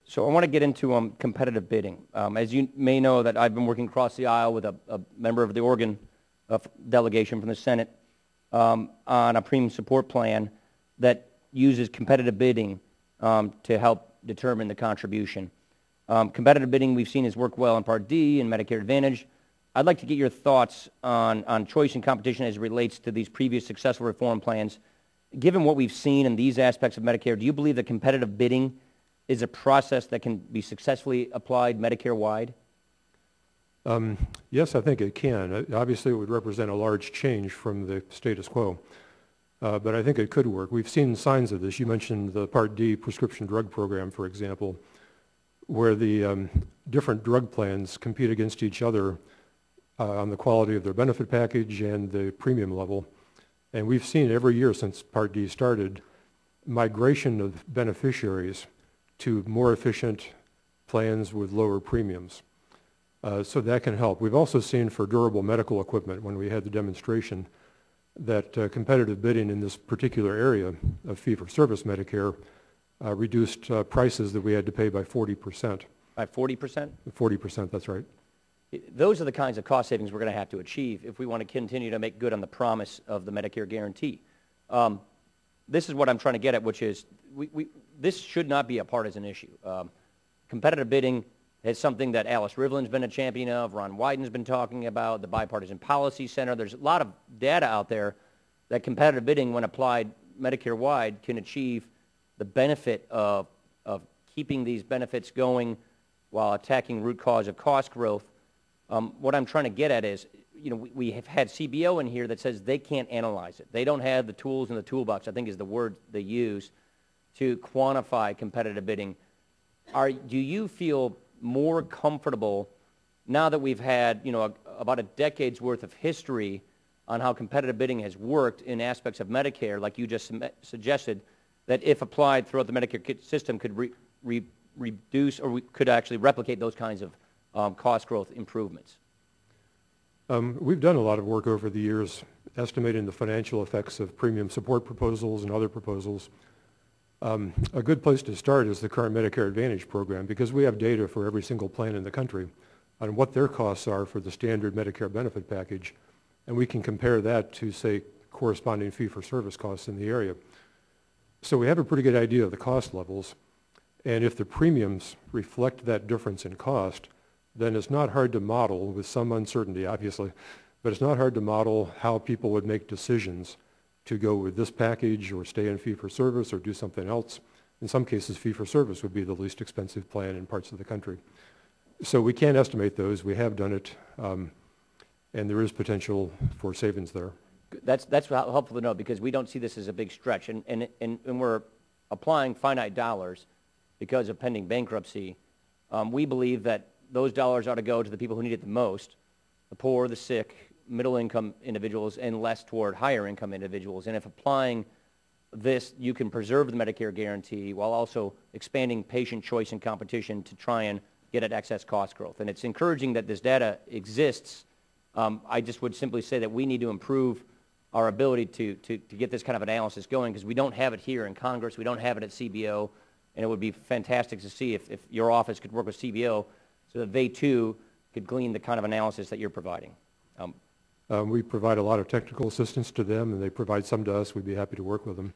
So I want to get into competitive bidding. As you may know, that I've been working across the aisle with a member of the Oregon delegation from the Senate on a premium support plan that uses competitive bidding to help determine the contribution. Competitive bidding we've seen has worked well in Part D and Medicare Advantage. I'd like to get your thoughts on choice and competition as it relates to these previous successful reform plans. Given what we've seen in these aspects of Medicare, do you believe that competitive bidding is a process that can be successfully applied Medicare-wide? Yes, I think it can. Obviously, it would represent a large change from the status quo, but I think it could work. We've seen signs of this. You mentioned the Part D prescription drug program, for example, where the different drug plans compete against each other on the quality of their benefit package and the premium level. And we've seen every year since Part D started, migration of beneficiaries to more efficient plans with lower premiums. So that can help. We've also seen for durable medical equipment, when we had the demonstration, that competitive bidding in this particular area of fee-for-service Medicare reduced prices that we had to pay by 40%. By 40%? 40%, that's right. Those are the kinds of cost savings we're going to have to achieve if we want to continue to make good on the promise of the Medicare guarantee. This is what I'm trying to get at, which is this should not be a partisan issue. Competitive bidding is something that Alice Rivlin's been a champion of, Ron Wyden's been talking about, the Bipartisan Policy Center. There's a lot of data out there that competitive bidding, when applied Medicare-wide, can achieve the benefit of keeping these benefits going while attacking root cause of cost growth. What I'm trying to get at is, you know, we have had CBO in here that says they can't analyze it. They don't have the tools in the toolbox, I think is the word they use, to quantify competitive bidding. Do you feel more comfortable now that we've had, you know, about a decade's worth of history on how competitive bidding has worked in aspects of Medicare, like you just suggested, that if applied throughout the Medicare system could reduce, or we could actually replicate those kinds of cost growth improvements? We've done a lot of work over the years estimating the financial effects of premium support proposals and other proposals. A good place to start is the current Medicare Advantage program, because we have data for every single plan in the country on what their costs are for the standard Medicare benefit package, and we can compare that to, say, corresponding fee-for-service costs in the area. So we have a pretty good idea of the cost levels, and if the premiums reflect that difference in cost, then it's not hard to model, with some uncertainty obviously, but it's not hard to model how people would make decisions to go with this package or stay in fee-for-service or do something else. In some cases, fee-for-service would be the least expensive plan in parts of the country. So we can estimate those. We have done it, and there is potential for savings there. That's helpful to know, because we don't see this as a big stretch, and we're applying finite dollars because of pending bankruptcy. We believe that those dollars ought to go to the people who need it the most, the poor, the sick, middle-income individuals, and less toward higher-income individuals. And if applying this, you can preserve the Medicare guarantee while also expanding patient choice and competition to try and get at excess cost growth. And it's encouraging that this data exists. I just would simply say that we need to improve our ability to get this kind of analysis going, because we don't have it here in Congress. We don't have it at CBO. And it would be fantastic to see if your office could work with CBO so that they, too, could glean the kind of analysis that you're providing. We provide a lot of technical assistance to them, and they provide some to us. We'd be happy to work with them.